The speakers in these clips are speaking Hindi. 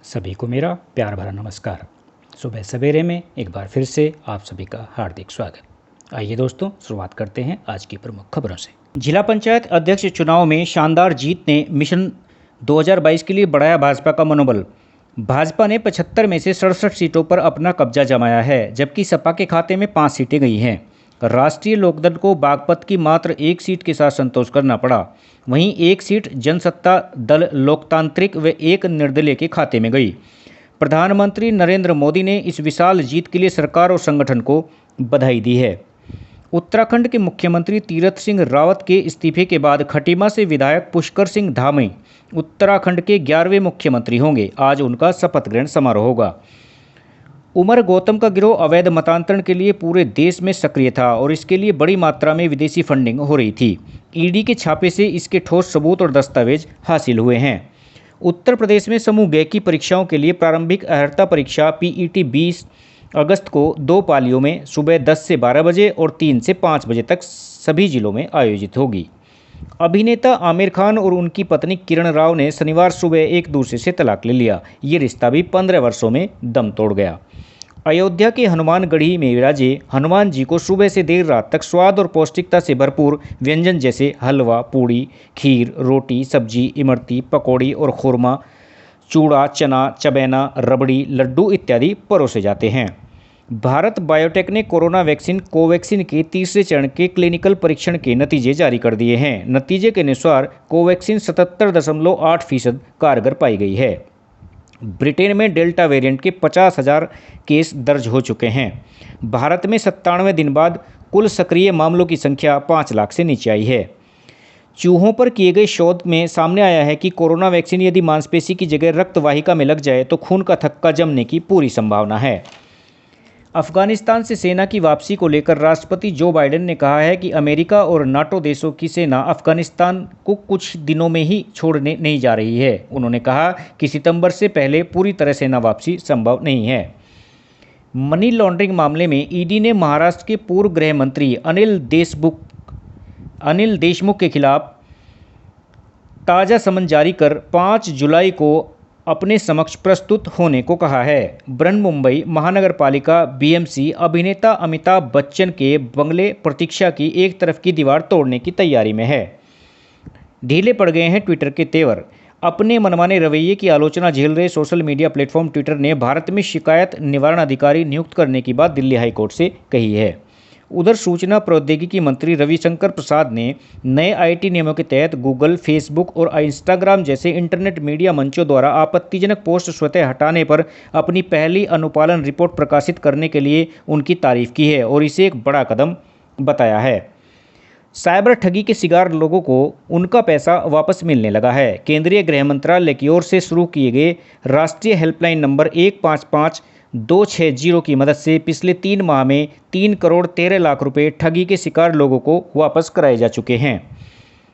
सभी को मेरा प्यार भरा नमस्कार। सुबह सवेरे में एक बार फिर से आप सभी का हार्दिक स्वागत। आइए दोस्तों, शुरुआत करते हैं आज की प्रमुख खबरों से। जिला पंचायत अध्यक्ष चुनाव में शानदार जीत ने मिशन 2022 के लिए बढ़ाया भाजपा का मनोबल। भाजपा ने 75 में से 67 सीटों पर अपना कब्जा जमाया है, जबकि सपा के खाते में 5 सीटें गई हैं। राष्ट्रीय लोकदल को बागपत की मात्र एक सीट के साथ संतोष करना पड़ा। वहीं एक सीट जनसत्ता दल लोकतांत्रिक व एक निर्दलीय के खाते में गई। प्रधानमंत्री नरेंद्र मोदी ने इस विशाल जीत के लिए सरकार और संगठन को बधाई दी है। उत्तराखंड के मुख्यमंत्री तीरथ सिंह रावत के इस्तीफे के बाद खटीमा से विधायक पुष्कर सिंह धामी उत्तराखंड के 11वें मुख्यमंत्री होंगे। आज उनका शपथ ग्रहण समारोह होगा। उमर गौतम का गिरोह अवैध मतांतरण के लिए पूरे देश में सक्रिय था और इसके लिए बड़ी मात्रा में विदेशी फंडिंग हो रही थी। ईडी के छापे से इसके ठोस सबूत और दस्तावेज हासिल हुए हैं। उत्तर प्रदेश में समूह ग की परीक्षाओं के लिए प्रारंभिक अर्हता परीक्षा पीईटी 20 अगस्त को 2 पालियों में सुबह 10 से 12 बजे और 3 से 5 बजे तक सभी जिलों में आयोजित होगी। अभिनेता आमिर खान और उनकी पत्नी किरण राव ने शनिवार सुबह एक दूसरे से तलाक ले लिया। ये रिश्ता भी 15 वर्षों में दम तोड़ गया। अयोध्या के हनुमानगढ़ी में विराजे हनुमान जी को सुबह से देर रात तक स्वाद और पौष्टिकता से भरपूर व्यंजन जैसे हलवा, पूड़ी, खीर, रोटी, सब्जी, इमरती, पकौड़ी और खुरमा, चूड़ा, चना, चबैना, रबड़ी, लड्डू इत्यादि परोसे जाते हैं। भारत बायोटेक ने कोरोना वैक्सीन कोवैक्सीन के तीसरे चरण के क्लिनिकल परीक्षण के नतीजे जारी कर दिए हैं। नतीजे के अनुसार कोवैक्सीन 77.8% कारगर पाई गई है। ब्रिटेन में डेल्टा वेरिएंट के 50,000 केस दर्ज हो चुके हैं। भारत में 97 दिन बाद कुल सक्रिय मामलों की संख्या 5 लाख से नीचे आई है। चूहों पर किए गए शोध में सामने आया है कि कोरोना वैक्सीन यदि मांसपेशी की जगह रक्त वाहिका में लग जाए तो खून का थक्का जमने की पूरी संभावना है। अफगानिस्तान से सेना की वापसी को लेकर राष्ट्रपति जो बाइडेन ने कहा है कि अमेरिका और नाटो देशों की सेना अफगानिस्तान को कुछ दिनों में ही छोड़ने नहीं जा रही है। उन्होंने कहा कि सितंबर से पहले पूरी तरह सेना वापसी संभव नहीं है। मनी लॉन्ड्रिंग मामले में ईडी ने महाराष्ट्र के पूर्व गृह मंत्री अनिल देशमुख के खिलाफ ताज़ा समन जारी कर 5 जुलाई को अपने समक्ष प्रस्तुत होने को कहा है। बृहन्मुंबई महानगर पालिका बीएमसी अभिनेता अमिताभ बच्चन के बंगले प्रतीक्षा की एक तरफ की दीवार तोड़ने की तैयारी में है। ढीले पड़ गए हैं ट्विटर के तेवर। अपने मनमाने रवैये की आलोचना झेल रहे सोशल मीडिया प्लेटफॉर्म ट्विटर ने भारत में शिकायत निवारण अधिकारी नियुक्त करने की बात दिल्ली हाईकोर्ट से कही है। उधर सूचना प्रौद्योगिकी मंत्री रविशंकर प्रसाद ने नए आईटी नियमों के तहत गूगल, फेसबुक और इंस्टाग्राम जैसे इंटरनेट मीडिया मंचों द्वारा आपत्तिजनक पोस्ट स्वतः हटाने पर अपनी पहली अनुपालन रिपोर्ट प्रकाशित करने के लिए उनकी तारीफ की है और इसे एक बड़ा कदम बताया है। साइबर ठगी के शिकार लोगों को उनका पैसा वापस मिलने लगा है। केंद्रीय गृह मंत्रालय की ओर से शुरू किए गए राष्ट्रीय हेल्पलाइन नंबर 155260 की मदद से पिछले 3 माह में 3 करोड़ 13 लाख रुपए ठगी के शिकार लोगों को वापस कराए जा चुके हैं।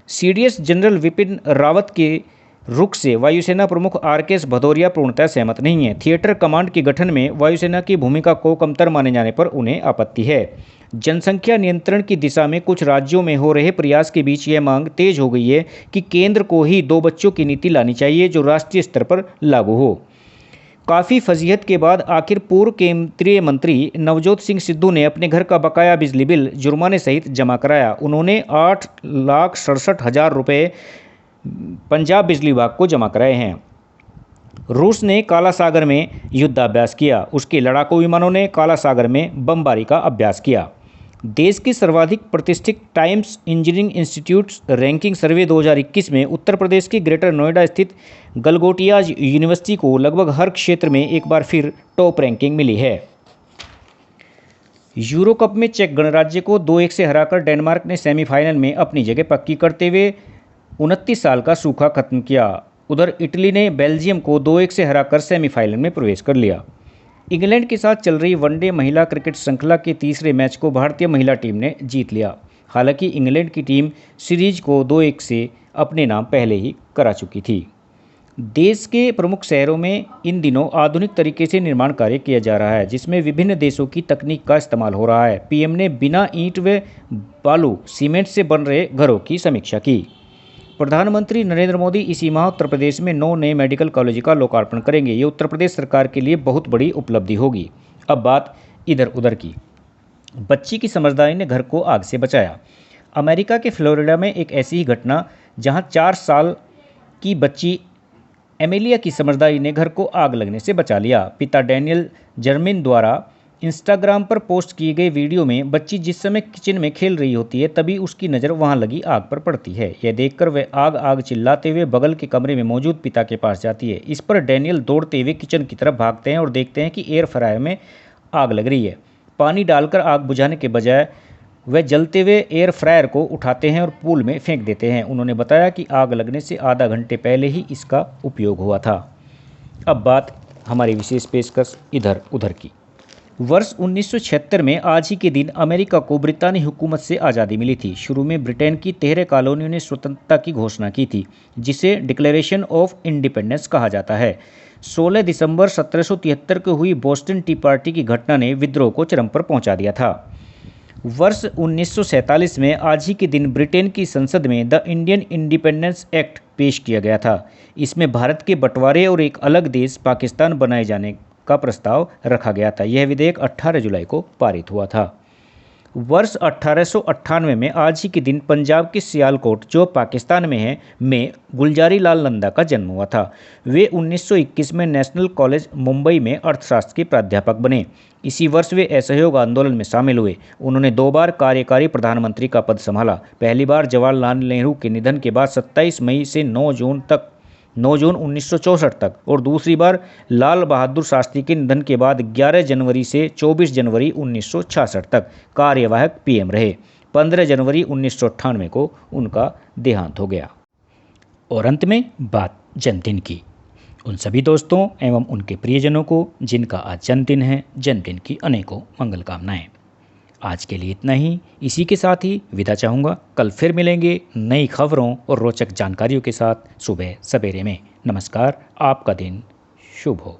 सीडीएस जनरल विपिन रावत के रुख से वायुसेना प्रमुख आरकेएस भदौरिया पूर्णतः सहमत नहीं है। थिएटर कमांड के गठन में वायुसेना की भूमिका को कमतर माने जाने पर उन्हें आपत्ति है। जनसंख्या नियंत्रण की दिशा में कुछ राज्यों में हो रहे प्रयास के बीच यह मांग तेज हो गई है कि केंद्र को ही 2 बच्चों की नीति लानी चाहिए जो राष्ट्रीय स्तर पर लागू हो। काफ़ी फजीहत के बाद आखिर पूर्व केंद्रीय मंत्री नवजोत सिंह सिद्धू ने अपने घर का बकाया बिजली बिल जुर्माने सहित जमा कराया। उन्होंने 8,67,000 रुपये पंजाब बिजली विभाग को जमा कराए हैं। रूस ने काला सागर में युद्धाभ्यास किया। उसके लड़ाकू विमानों ने काला सागर में बमबारी का अभ्यास किया। देश की सर्वाधिक प्रतिष्ठित टाइम्स इंजीनियरिंग इंस्टीट्यूट रैंकिंग सर्वे 2021 में उत्तर प्रदेश के ग्रेटर नोएडा स्थित गलगोटिया यूनिवर्सिटी को लगभग हर क्षेत्र में एक बार फिर टॉप रैंकिंग मिली है। यूरो कप में चेक गणराज्य को 2-1 से हराकर डेनमार्क ने सेमीफाइनल में अपनी जगह पक्की करते हुए 29 साल का सूखा खत्म किया। उधर इटली ने बेल्जियम को 2-1 से हराकर सेमीफाइनल में प्रवेश कर लिया। इंग्लैंड के साथ चल रही वनडे महिला क्रिकेट श्रृंखला के तीसरे मैच को भारतीय महिला टीम ने जीत लिया। हालांकि इंग्लैंड की टीम सीरीज को 2-1 से अपने नाम पहले ही करा चुकी थी। देश के प्रमुख शहरों में इन दिनों आधुनिक तरीके से निर्माण कार्य किया जा रहा है, जिसमें विभिन्न देशों की तकनीक का इस्तेमाल हो रहा है। पीएम ने बिना ईंट व बालू सीमेंट से बन रहे घरों की समीक्षा की। प्रधानमंत्री नरेंद्र मोदी इसी माह उत्तर प्रदेश में 9 नए मेडिकल कॉलेज का लोकार्पण करेंगे। ये उत्तर प्रदेश सरकार के लिए बहुत बड़ी उपलब्धि होगी। अब बात इधर उधर की। बच्ची की समझदारी ने घर को आग से बचाया। अमेरिका के फ्लोरिडा में एक ऐसी ही घटना जहां 4 साल की बच्ची एमिलिया की समझदारी ने घर को आग लगने से बचा लिया। पिता डैनियल जर्मिन द्वारा इंस्टाग्राम पर पोस्ट किए गए वीडियो में बच्ची जिस समय किचन में खेल रही होती है तभी उसकी नज़र वहां लगी आग पर पड़ती है। यह देखकर वह आग आग चिल्लाते हुए बगल के कमरे में मौजूद पिता के पास जाती है। इस पर डैनियल दौड़ते हुए किचन की तरफ भागते हैं और देखते हैं कि एयर फ्रायर में आग लग रही है। पानी डालकर आग बुझाने के बजाय वह जलते हुए एयर फ्रायर को उठाते हैं और पूल में फेंक देते हैं। उन्होंने बताया कि आग लगने से आधा घंटे पहले ही इसका उपयोग हुआ था। अब बात हमारी विशेष पेशकश इधर उधर की। वर्ष 1976 में आज ही के दिन अमेरिका को ब्रितानी हुकूमत से आज़ादी मिली थी। शुरू में ब्रिटेन की 13 कॉलोनियों ने स्वतंत्रता की घोषणा की थी, जिसे डिक्लेरेशन ऑफ इंडिपेंडेंस कहा जाता है। 16 दिसंबर 1773 को हुई बोस्टन टी पार्टी की घटना ने विद्रोह को चरम पर पहुंचा दिया था। वर्ष 1947 में आज ही के दिन ब्रिटेन की संसद में द इंडियन इंडिपेंडेंस एक्ट पेश किया गया था। इसमें भारत के बंटवारे और एक अलग देश पाकिस्तान बनाए जाने का प्रस्ताव रखा गया था। यह विधेयक 18 जुलाई को पारित हुआ था। वर्ष 1898 में आज ही के दिन पंजाब के सियालकोट, जो पाकिस्तान में है, में गुलजारी लाल नंदा का जन्म हुआ था। वे 1921 में नेशनल कॉलेज मुंबई में अर्थशास्त्र के प्राध्यापक बने। इसी वर्ष वे असहयोग आंदोलन में शामिल हुए। उन्होंने 2 बार कार्यकारी प्रधानमंत्री का पद संभाला। पहली बार जवाहरलाल नेहरू के निधन के बाद 27 मई से 9 जून 1964 तक और दूसरी बार लाल बहादुर शास्त्री के निधन के बाद 11 जनवरी से 24 जनवरी 1966 तक कार्यवाहक पीएम रहे। 15 जनवरी 1998 को उनका देहांत हो गया। और अंत में बात जन्मदिन की। उन सभी दोस्तों एवं उनके प्रियजनों को जिनका आज जन्मदिन है, जन्मदिन की अनेकों मंगल कामनाएं। आज के लिए इतना ही। इसी के साथ ही विदा चाहूँगा। कल फिर मिलेंगे नई खबरों और रोचक जानकारियों के साथ सुबह सवेरे में। नमस्कार। आपका दिन शुभ हो।